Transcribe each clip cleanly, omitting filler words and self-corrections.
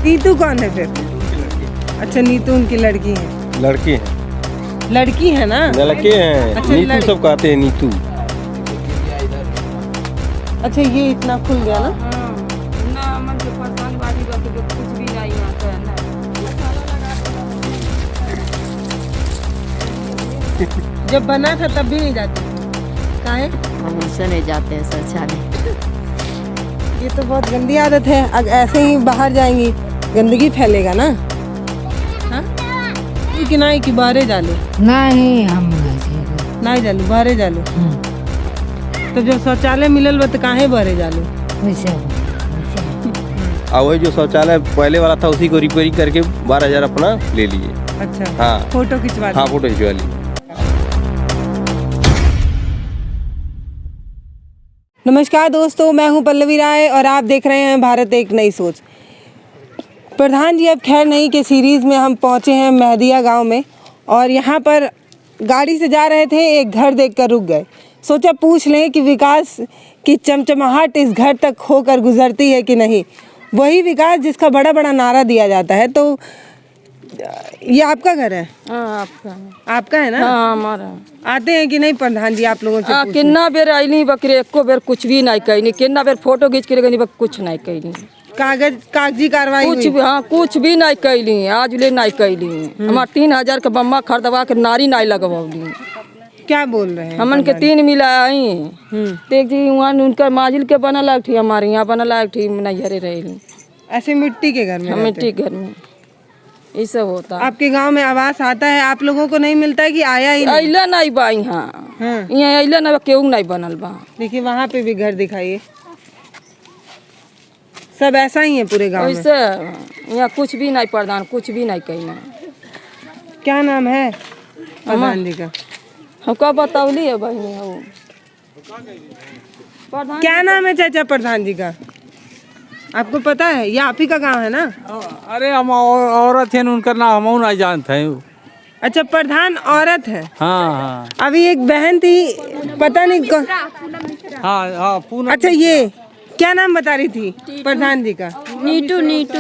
नीतू कौन है फिर? अच्छा, नीतू उनकी लड़की है। लड़के हैं, लड़की है ना? लड़के हैं। अच्छा, नीतू सब कहते हैं नीतू। अच्छा, ये इतना खुल गया ना? ना मन के परेशान बाकी बाकी तो कुछ भी नहीं आता है ना। जब बना था तब भी नहीं जाती? काहे? हम उससे नहीं जाते हैं शौचालय। ये तो बहुत गंदी आदत है। अगर ऐसे ही बाहर जाएंगी गंदगी फैलेगा ना। हाँ, कि नहीं कि बाहरे जालो? नहीं, हम नहीं जालू, बाहरे जालो। तो जब शौचालय मिलल बा तो काहे बाहरे जालो? और वही जो शौचालय पहले वाला था उसी को रिपेयरिंग करके 12,000 अपना ले लिए। अच्छा, हाँ, फोटो खिंचवा हाँ, फोटो खिंचवा ली। नमस्कार दोस्तों, मैं हूं पल्लवी राय और आप देख रहे हैं भारत एक नई सोच। प्रधान जी अब खैर नहीं के सीरीज़ में हम पहुंचे हैं मेहदिया गांव में और यहां पर गाड़ी से जा रहे थे, एक घर देखकर रुक गए। सोचा पूछ लें कि विकास की चमचमाहट इस घर तक होकर गुजरती है कि नहीं। वही विकास जिसका बड़ा बड़ा नारा दिया जाता है। तो ये आपका घर है? हाँ, आपका है ना? हाँ, हमारा। आते हैं कि नहीं प्रधान जी आप लोगों से पूछने? कितना बेर आईली बकरे एको बेर कुछ भी नहीं कहनी, कितना बेर फोटो खींच के गनी कुछ नहीं कहनी। कागजी कार्रवाई कुछ हुई? भी, हाँ, कुछ भी नहीं कहली, आज ले नहीं कहली। हमार 3,000 का बम्मा खरीदवा के नारी नहीं लगवली। क्या बोल रहे हैं? हमन के 3 मिला आई। देख जी वहाँ उनका माजिल के बना लाग थी, हमारे यहाँ बना लाग थी, नैहरे रही। ऐसे मिट्टी के घर में? मिट्टी घर में ये सब होता। आपके गांव में आवास आता है, आप लोगों को नहीं मिलता है कि आया ही नहीं? अइला नहीं बा यहाँ, यहाँ अइला नहीं, केहू नहीं बनल बा। देखिए वहाँ पे भी घर दिखाइए, सब ऐसा ही है पूरे गांव में? ऐसे यहाँ कुछ भी नहीं, प्रधान कुछ भी नहीं कहना। क्या नाम है प्रधान जी का? हम कब बतावली है बहनी हो प्रधान? क्या नाम है चाचा प्रधान जी का? आपको पता है? ये आप ही का गांव है ना? अरे हम औरत है, उनका नाम हम नहीं जानते हैं। अच्छा, प्रधान औरत है? हाँ हाँ अभी एक बहन थी, पता नहीं हाँ हाँ, पूनम। अच्छा, ये क्या नाम बता रही थी प्रधान जी का? नीतू। नीतू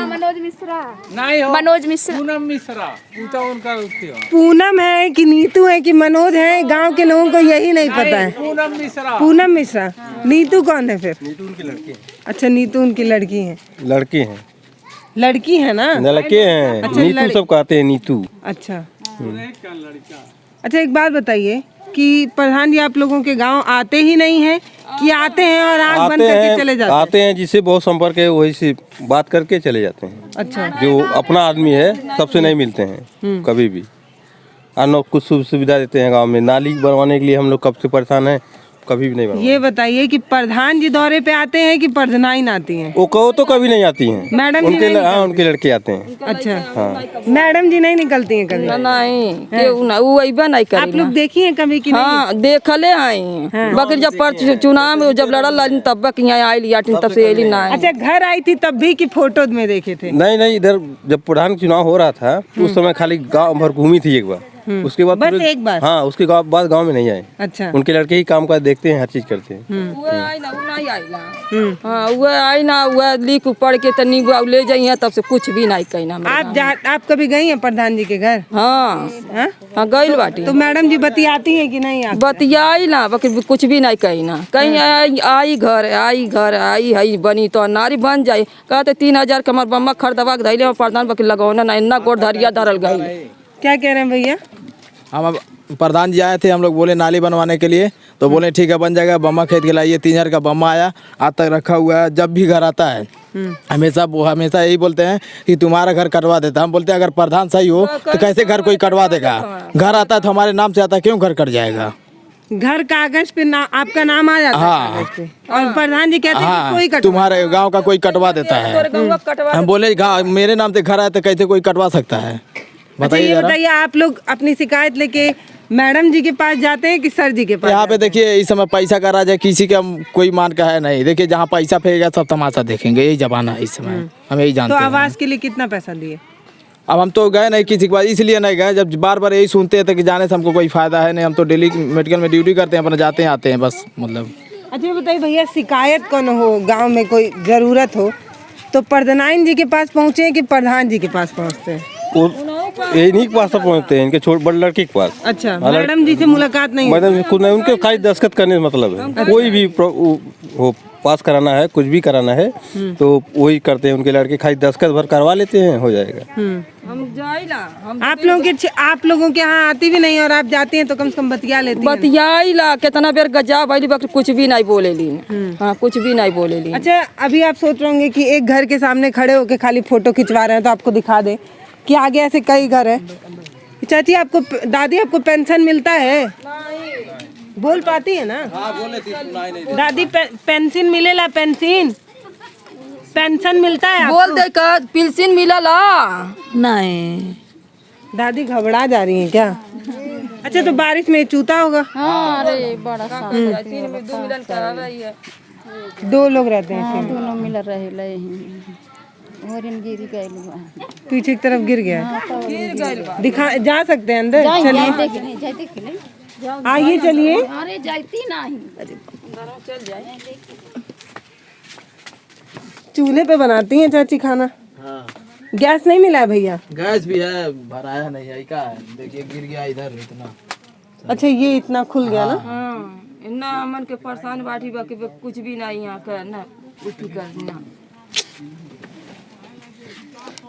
मनोज मिश्रा नहीं हो, मनोज मिश्रा। पूनम मिश्रा तो उनका रुकती हो। पूनम है कि नीतू है कि मनोज है? गांव के लोगों को यही नहीं पता है। पूनम मिश्रा। पूनम मिश्रा। नीतू कौन है फिर? नीतू उनकी लड़की है। अच्छा, नीतू उनकी लड़की है। लड़के हैं, लड़की है ना? लड़के हैं। अच्छा, नीतू सब कहते हैं नीतू। अच्छा। अच्छा, एक बात बताइए कि प्रधान जी आप लोगों के गांव आते ही नहीं हैं कि आते हैं और आंख बंद करके चले जाते हैं? आते हैं, जिससे बहुत संपर्क है वही से बात करके चले जाते हैं। अच्छा। जो अपना आदमी है सबसे नहीं मिलते हैं कभी भी। और कुछ सुविधा देते हैं गांव में। नाली बनवाने के लिए हम लोग कब से परेशान हैं, कभी भी नहीं बनवा। ये बताइए कि प्रधान जी दौरे पे आते हैं कि प्रधानाइन आती हैं? वो कहो तो कभी नहीं आती हैं। मैडम जी उनके नहीं हाँ, उनके लड़के आते हैं। अच्छा, हाँ, मैडम जी नहीं निकलती हैं कभी? नहीं, केहू ना, वो अइबा नहीं करी। आप लोग देखी हैं कभी कि नहीं? हाँ, देखले आई। बकरी जब पर चुनाव में जब लड़ल रही तब यहाँ आई लिया, तब से अली ना। अच्छा, घर आई थी तब भी कि फोटो में देखे थे? नहीं, इधर जब प्रधान चुनाव हो रहा था उस समय खाली गांव भर घूमी थी एक बार। उसके बाद बस एक बार? हाँ, उसके बाद गांव में नहीं आए। अच्छा। उनके लड़के ही काम काज देखते हैं, हर चीज करते हैं। वो आई ना, वो नहीं आई ना। हाँ, वो आई ना, वो लिख पढ़ के तनी ले जाइए, तब से कुछ भी नहीं कहना। आप कभी गई हैं प्रधान जी के घर? हाँ हाँ? हाँ, गई बाटी। तो मैडम जी बतियाती हैं कि नहीं? आप बतियाई ना, बकरी कुछ भी नहीं कहना। कहीं आई घर आई बनी तो नारी बन जाये। कहते 3,000 का हमारे बम्मा खरीदवा के धैले प्रधान बकरी लगौना ना, इतना गोड़ धरिया धरल गई। क्या कह रहे हैं भैया? हम अब प्रधान जी आए थे, हम लोग बोले नाली बनवाने के लिए, तो बोले ठीक है बन जाएगा। बम्मा खरीद के लाइए। 3,000 का बम्मा आया, आज तक रखा हुआ है। जब भी घर आता है हमेशा यही बोलते हैं कि तुम्हारा घर कटवा देता। हम बोलते हैं अगर प्रधान सही हो तो कैसे घर कोई कटवा देगा? घर आता है तो हमारे नाम से आता है, क्यों घर कट जाएगा? घर कागज पे आपका नाम आ जाता है? हाँ। कागज पे। और प्रधान जी कहते हैं कि कोई हाँ, तुम्हारे गाँव का कोई कटवा देता है। हम बोले मेरे नाम से घर आए तो कैसे कोई कटवा सकता है? बताइए आप लोग अपनी शिकायत लेके मैडम जी के पास जाते हैं कि सर जी के पास? यहाँ पे देखिए इस समय पैसा का राज है, किसी का कोई मान का है नहीं। देखिए जहाँ पैसा फेंकेगा सब तमाशा देखेंगे, यही जमाना है इस समय। हम यही जानते तो हैं। आवास के लिए कितना पैसा दिए? अब हम तो गए नहीं किसी के पास, इसलिए नहीं गए। जब बार बार यही सुनते थे कि जाने से हमको कोई फायदा है नहीं। हम तो डेली मेडिकल में ड्यूटी करते हैं, अपना जाते हैं आते हैं बस, मतलब। अच्छा बताइए भैया, शिकायत कौन हो गांव में कोई ज़रूरत हो तो प्रधान जी के पास पहुँचे हैं कि प्रधान जी के पास पहुँचते हैं? वो इन्हीं के पास पहुँचते हैं, इनके छोटे बड़े लड़के के पास। अच्छा, मैडम जी से मुलाकात नहीं? मैडम जी खुद नहीं, उनके खाली दस्तखत करने से मतलब है। कोई भी वो पास कराना है, कुछ भी कराना है तो वही करते हैं, उनके लड़के खाली दस्तखत भर करवा लेते हैं, हो जाएगा। हम जाइला हम आप लोगों के यहाँ आती भी नहीं और आप जाती हैं तो कम से कम बतिया लेती हैं। बतियाइला कितना बेर गजा बैली बकरी कुछ भी नहीं बोलेली। हाँ, कुछ भी नहीं बोलेली। अच्छा, अभी आप सोच रहे होंगे कि एक घर के सामने खड़े होके खाली फोटो खिंचवा रहे हैं, तो आपको दिखा दे कि आगे ऐसे कई घर है। चाची आपको, दादी आपको पेंशन मिलता है? बोल पाती है ना? हाँ बोले थी, सुनाई नहीं। दादी पेंशन मिलेला? पेंशन मिलता है बोल दे का पेंशन मिलला नहीं। दादी घबरा जा रही हैं क्या? अच्छा, तो बारिश में चूता होगा? हाँ, अरे बड़ा सा 3 में 2 मिलन करावे है। 2 लोग रहते हैं। दोनों मिल रहे ले और इन गिरी गए पीछे की तरफ गिर गया है। गिर गइल बा। दिखा, जा सकते हैं अंदर? चलिए देख ले आइए, चलिए। अरे जाती नहीं। चल जाए। चूल्हे पे बनाती हैं चाची खाना? हाँ, गैस नहीं मिला है भैया? गैस भी है, भराया नहीं है। क्या है, देखिए गिर गया इधर इतना। अच्छा, ये इतना खुल गया ना? हाँ, इन्ना हमन के परेशान बाटी बा के कुछ भी नहीं यहाँ का ना उठी करना।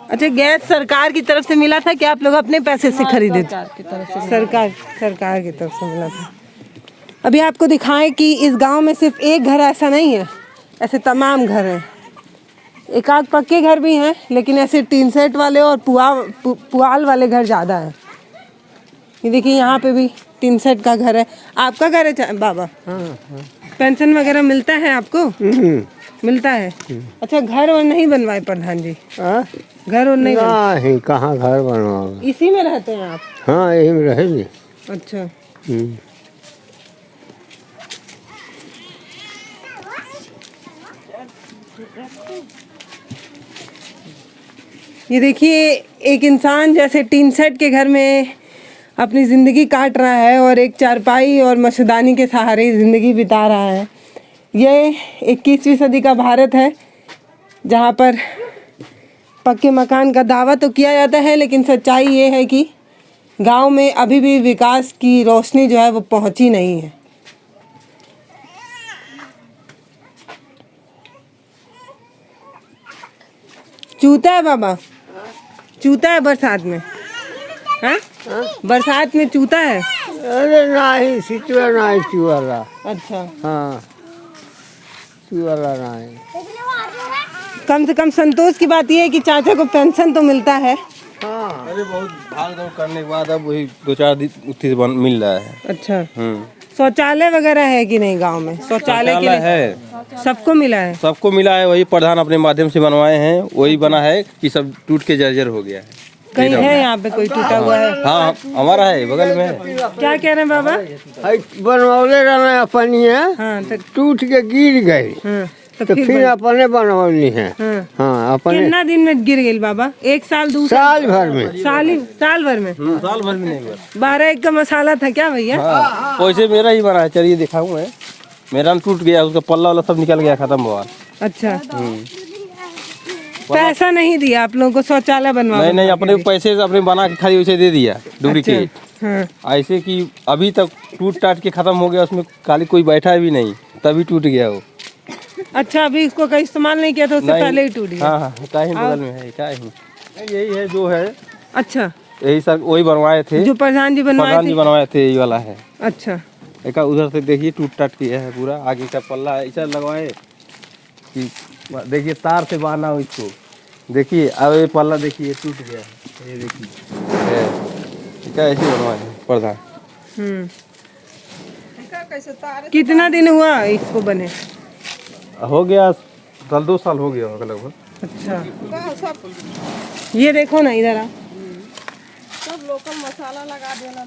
अच्छा, गैस सरकार की तरफ से मिला था कि आप लोग अपने पैसे से खरीदे थे? सरकार की तरफ से। सरकार की तरफ से मिला था। अभी आपको दिखाएं कि इस गांव में सिर्फ एक घर ऐसा नहीं है, ऐसे तमाम घर हैं। एक आध पक्के घर भी हैं, लेकिन ऐसे टीन सेट वाले और पुआल वाले घर ज़्यादा हैं। ये देखिए, यहाँ पे भी टीन सेट का घर है। आपका घर है बाबा? पेंशन वगैरह मिलता है आपको? मिलता है। अच्छा, घर और नहीं बनवाए प्रधान जी? घर और नहीं नहीं, कहाँ घर बनवाओ? इसी में रहते हैं आप? हाँ, यही में रहेंगे। अच्छा, ये देखिए, एक इंसान जैसे टीन सेट के घर में अपनी ज़िंदगी काट रहा है और एक चारपाई और मच्छरदानी के सहारे ज़िंदगी बिता रहा है। ये 21वीं सदी का भारत है, जहाँ पर पक्के मकान का दावा तो किया जाता है, लेकिन सच्चाई ये है कि गांव में अभी भी विकास की रोशनी जो है वो पहुंची नहीं है। चूता है बाबा? चूता है बरसात में? हाँ, बरसात में चूता है? अरे नहीं, सिचुआ नहीं चुआला। अच्छा, हाँ, चुआला नहीं। कम से कम संतोष की बात यह है कि चाचा को पेंशन तो मिलता है। हाँ, अरे बहुत भाग दौड़ करने के बाद अब वही 2-4 दिन उत्थी से मिल रहा है। अच्छा, शौचालय वगैरह है कि नहीं गांव में? शौचालय के लिए है, सबको मिला है? सबको मिला है। वही प्रधान अपने माध्यम से बनवाए हैं, वही बना है कि सब टूट के जर्जर हो गया है। कहीं है यहाँ पे कोई टूटा हुआ है? हाँ, हमारा है, बगल में है। क्या कह रहे हैं बाबा? बनवले रहना अपन ही है, हाँ, तो टूट के गिर गए तो तो फिर अपने बनवली है। हाँ, अपने कितना दिन में गिर गई बाबा? 1 साल, 2 साल भर में। साल भर में? साल भर में नहीं हुआ। 12 का मसाला था क्या भैया? हाँ, वैसे मेरा ही बना है, चलिए दिखाऊं मैं। मेरा टूट गया, उसका पल्ला वाला सब निकल गया, खत्म हुआ। अच्छा, पैसा नहीं दिया आप लोगों को शौचालय बनवा? नहीं, अपने पैसे से अपने बना के खाली वैसे दे दिया डुप्लीकेट। हाँ। ऐसे कि अभी तक टूट टाट के खत्म हो गया, उसमें खाली कोई बैठा भी नहीं, तभी टूट गया वो। अच्छा, अभी इसको का इस्तेमाल नहीं किया तो उससे पहले ही टूट गया? हाँ, कहीं बगल में है, कहीं यही है जो है। अच्छा, यही सब वही बनवाए थे, जो प्रधान जी बनवाए थे, यही वाला है। अच्छा, एक उधर से देखिए टूट टाट किया है पूरा, आगे का पल्ला ऐसा लगवाए कि देखिए तार से बांधा हो इसको। देखिए अब ये पल्ला देखिए टूट गया है, ये देखिए क्या ऐसे बनवाए हैं प्रधान। कितना दिन हुआ इसको बने? हो गया 2 साल हो गया होगा लगभग। अच्छा, ये देखो ना इधर, सब लोकल मसाला लगा देना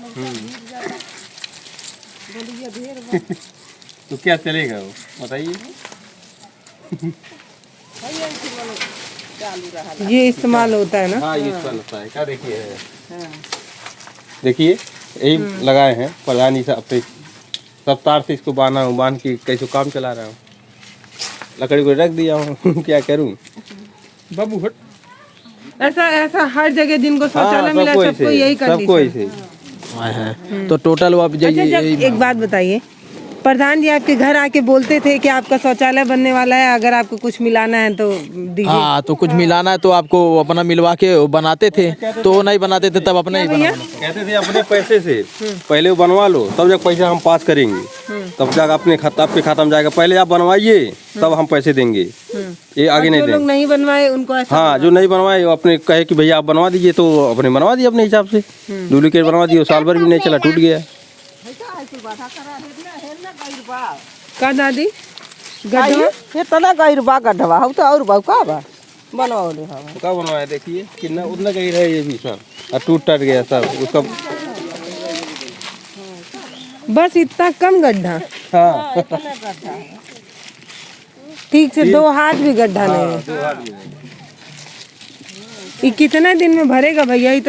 तो क्या चलेगा वो बताइए। ये इस्तेमाल होता है ना? हाँ, ये इस्तेमाल होता है। क्या देखिए यही लगाए हैं प्रधान जी साहब पे, सब तार से इसको बांध के कैसे काम चला रहा हूँ। लकड़ी को रख दिया हूँ क्या करूँ। बाबू हट। ऐसा ऐसा हर जगह जिनको शौचालय मिला सबको सबको ऐसे, यही सबको कंडीशन। ऐसे। है तो टोटल वो आप अच्छा, जब एक बात बताइए, प्रधान जी आपके घर आके बोलते थे कि आपका शौचालय बनने वाला है, अगर आपको कुछ मिलाना है तो दीजिए। हाँ तो कुछ मिलाना है तो आपको अपना मिलवा के वो बनाते थे, तो नहीं बनाते थे तब अपना ही बनाना। कहते थे अपने पैसे से पहले वो बनवा लो, तब जब पैसा हम पास करेंगे तब जाकर अपने खाता आपके खाता में जाएगा, पहले आप बनवाइए तब हम पैसे देंगे, ये आगे नहीं जो लोग देंगे। नहीं बनवाए उनको ऐसा हाँ, जो नहीं बनवाए वो अपने कहे कि भैया आप बनवा दीजिए, तो अपने बनवा दिए अपने हिसाब से, डुप्लीकेट बनवा दिए, साल भर भी नहीं चला, टूट गया। का दादी गड्ढा इतना गहिर बा गड्ढवा हो तो और का बा बनवाओ क्या बनवाया देखिए कितना उतना गहीर है ये भी सब, और टूट टट गया सब उसका। बस इतना कम गड्ढा, हाँ ठीक से 2 हाथ भी गड्ढा नहीं है। ये कितने दिन में भरेगा भैया? ही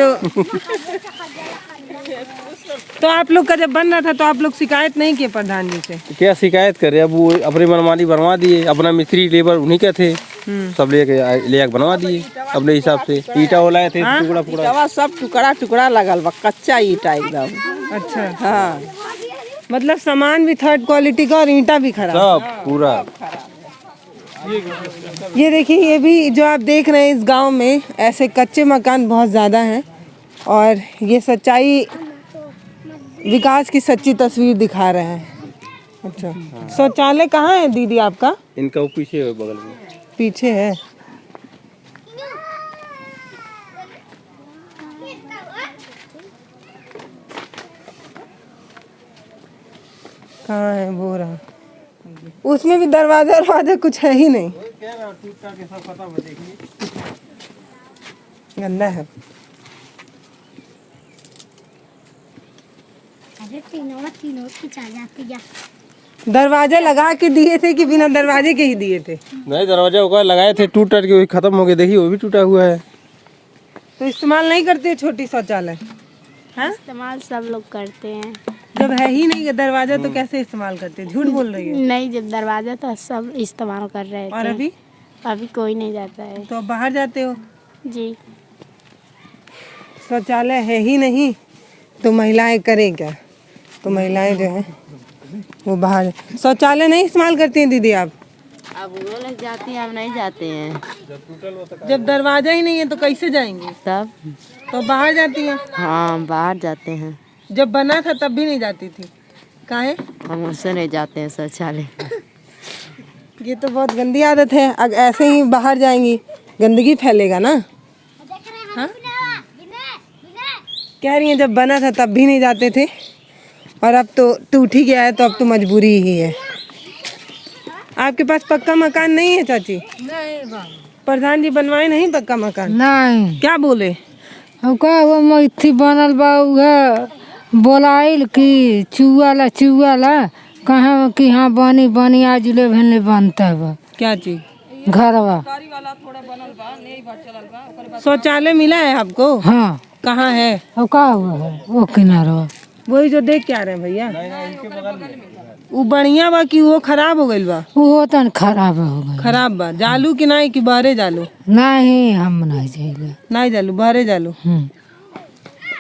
तो आप लोग का जब बन रहा था तो आप लोग शिकायत नहीं किए प्रधान जी से? क्या शिकायत करे, अब वो अपनी मनमानी बनवा दिए, अपना मिस्त्री लेबर उन्हीं के थे, सब ले बनवा दिए अपने हिसाब से। ईटा लाए थे टुकड़ा टुकड़ा, सब टुकड़ा टुकड़ा लगल बा, कच्चा ईटा एकदम। अच्छा, हाँ मतलब सामान भी थर्ड क्वालिटी का और ईंटा भी खराब। सब पूरा। ये देखिए, ये भी जो आप देख रहे हैं इस गांव में ऐसे कच्चे मकान बहुत ज़्यादा हैं, और ये सच्चाई विकास की सच्ची तस्वीर दिखा रहे हैं। अच्छा, शौचालय कहाँ है दीदी आपका? इनका वो पीछे है, बगल में पीछे है। कहाँ है? वो रहा, उसमें भी दरवाजा कुछ है ही नहीं, गंदा है। दरवाजा लगा के दिए थे कि बिना दरवाजे के ही दिए थे? नहीं, दरवाजा होगा लगाए थे, टूट टट के वही खत्म हो गए, देखिए वो भी टूटा हुआ है। तो इस्तेमाल नहीं करते छोटी शौचालय? हाँ, इस्तेमाल सब लोग करते हैं। जब है ही नहीं दरवाजा तो कैसे इस्तेमाल करते? झूठ बोल रही है। नहीं, जब दरवाजा तो सब इस्तेमाल कर रहे थे। और अभी? अभी कोई नहीं जाता है। तो अब बाहर जाते हो? जी, शौचालय है ही नहीं तो महिलाएं करें क्या? तो महिलाएं जो है वो बाहर शौचालय नहीं इस्तेमाल करती हैं दीदी आप? अब वो लोग जाती हैं, हम नहीं जाते हैं। जब दरवाजा ही नहीं है तो कैसे जाएंगी? तब तो बाहर जाती हैं? हाँ बाहर जाते हैं। जब बना था तब भी नहीं जाती थी, काहे? हम उससे नहीं जाते हैं शौचालय। ये तो बहुत गंदी आदत है, अगर ऐसे ही बाहर जाएंगी गंदगी फैलेगा ना। हाँ? कह रही हैं जब बना था तब भी नहीं जाते थे, और अब तो टूट ही गया है तो अब तो मजबूरी ही है। आपके पास पक्का मकान नहीं है चाची? नहीं। प्रधान जी बनवाए नहीं पक्का मकान? नहीं। क्या बोले? अब का वो मैथी बनल बा उहे बोलाइल कि चुआला कहाँ कि हाँ बनी बनी आज ले भेले बनता बा। क्या चीज? घरवा। शौचालय मिला है आपको? हाँ। कहाँ है? अब का हुआ है वो किनारा? वही जो देख के आ रहे हैं भैया। वो बढ़िया बा कि वो खराब हो गइल बा? वो तन खराब हो गई। खराब बा। जालू कि नहीं कि बहरे जालू? नहीं, हम नहीं जाइले। नहीं जालू, बहरे जालू।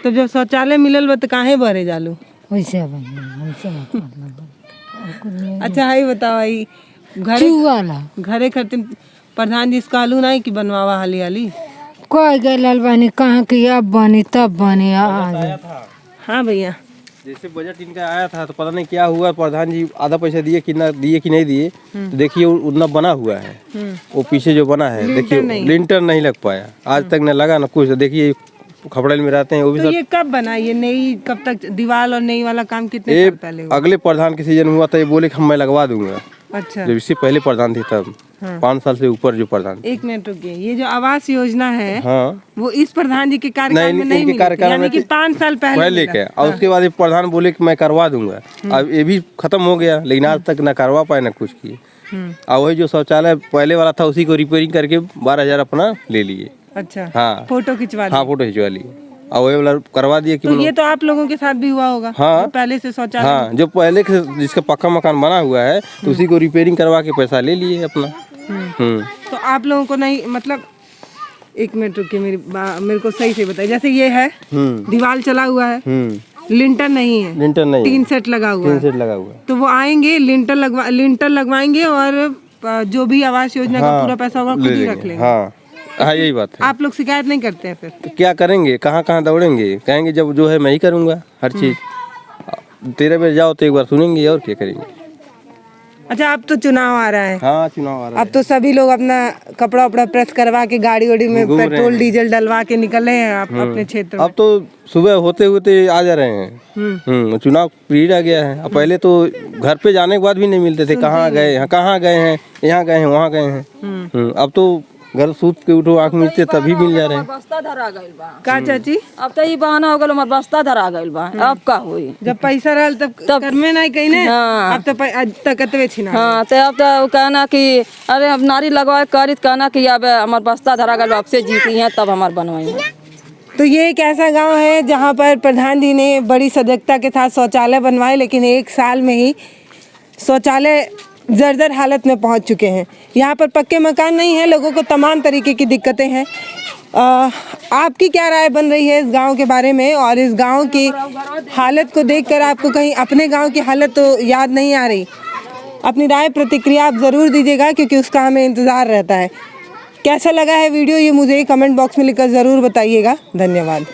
तो जब शौचालय मिलल बा तो काहे बहरे जालू? वैसे अच्छा है बताओ, आई घरे खातिर प्रधान जी कहलू नहीं कि बनवावा हाली हाली? कोई गए बनी कहाँ की अब बनी तब बनी। हाँ भैया, जैसे बजट इनका आया था तो पता नहीं क्या हुआ, प्रधान जी आधा पैसा दिए कि नहीं दिए, तो देखिए उतना बना हुआ है, वो पीछे जो बना है देखिए लिंटर नहीं लग पाया, आज तक न लगा ना कुछ। देखिए खपड़ेल में रहते हैं वो भी तो ये कब बना? ये नई कब तक दीवार और नई वाला काम कितने साल पहले हुआ? अगले प्रधान के सीजन हुआ था, ये बोले कि मैं लगवा दूंगा। अच्छा, जब इससे पहले प्रधान थे तब। हाँ। 5 साल से ऊपर जो प्रधान। एक मिनट रुकिए, ये जो आवास योजना है, हाँ, वो इस प्रधान जी के कार्यकाल में नहीं मिली थी, यानी कि 5 साल पहले के। और उसके बाद प्रधान बोले कि मैं करवा दूंगा। अब ये भी खत्म हो गया, लेकिन आज तक ना करवा पाए ना कुछ किए। और वही जो शौचालय पहले वाला था उसी को रिपेयरिंग करके 12,000 अपना ले लिए। अच्छा, हाँ, फोटो खिंचवा हाँ, फोटो खिंचवा लिए और वही वाला करवा दिए कि तो ये तो आप लोगों के साथ भी हुआ होगा? हाँ, पहले से शौचालय। हाँ, जो पहले जिसका पक्का मकान बना हुआ है तो उसी को रिपेयरिंग करवा के पैसा ले लिए अपना। तो आप लोगों को नहीं, मतलब एक मिनट रुकिए, मेरे को सही से बताइए। जैसे ये है, दीवार चला हुआ है, लिंटर नहीं है, लिंटर नहीं, टीन सेट लगा हुआ है, सेट लगा हुआ है। तो वो आएंगे, लिंटर लगवाएंगे और जो भी आवास योजना का पूरा पैसा होगा खुद ही रख लेंगे। हाँ यही बात है। आप लोग शिकायत नहीं करते हैं फिर? तो क्या करेंगे, कहाँ कहाँ दौड़ेंगे, कहेंगे जब जो है मैं ही करूँगा हर चीज़। तेरे पे जाओ तो एक बार सुनेंगे और क्या करेंगे। अच्छा, अब तो चुनाव आ रहा है। हाँ चुनाव आ रहा है। अब तो सभी लोग अपना कपड़ा उपड़ा प्रेस करवा के गाड़ी वाड़ी में पेट्रोल डीजल डलवा के निकल रहे हैं अपने क्षेत्र में। अब तो सुबह होते होते आ जा रहे हैं। चुनाव पीरियड आ गया है। अब पहले तो घर पे जाने के बाद भी नहीं मिलते थे, कहाँ गए हैं, कहाँ गए हैं, यहाँ गए हैं, वहाँ गए हैं। अब तो घर सूत के उठो आँख मिलते तभी मिल जा रहे हैं। बस्ता धरा गइल बा का चाची? अब तो ये बहाना हो गल, हमार बस्ता धरा गइल बा। अब का होई? जब पैसा रहल तब करमे नहीं कहीं ने। हाँ। अब तो तकतवे छिना। हाँ, तो अब तो कहना कि अरे अब नारी लगवाए करित, कहना कि अब हमार बस्ता धरा गइल, अब से जीती हैं तब हमार बनवाई। तो ये एक ऐसा गांव है जहां पर प्रधान जी ने बड़ी सजगता के साथ शौचालय बनवाए, लेकिन 1 साल में ही शौचालय जर्जर हालत में पहुंच चुके हैं। यहाँ पर पक्के मकान नहीं है, लोगों को तमाम तरीके की दिक्कतें हैं। आपकी क्या राय बन रही है इस गांव के बारे में, और इस गांव की हालत को देखकर आपको कहीं अपने गांव की हालत तो याद नहीं आ रही? अपनी राय प्रतिक्रिया आप ज़रूर दीजिएगा, क्योंकि उसका हमें इंतज़ार रहता है। कैसा लगा है वीडियो, ये मुझे कमेंट बॉक्स में लिखकर ज़रूर बताइएगा। धन्यवाद।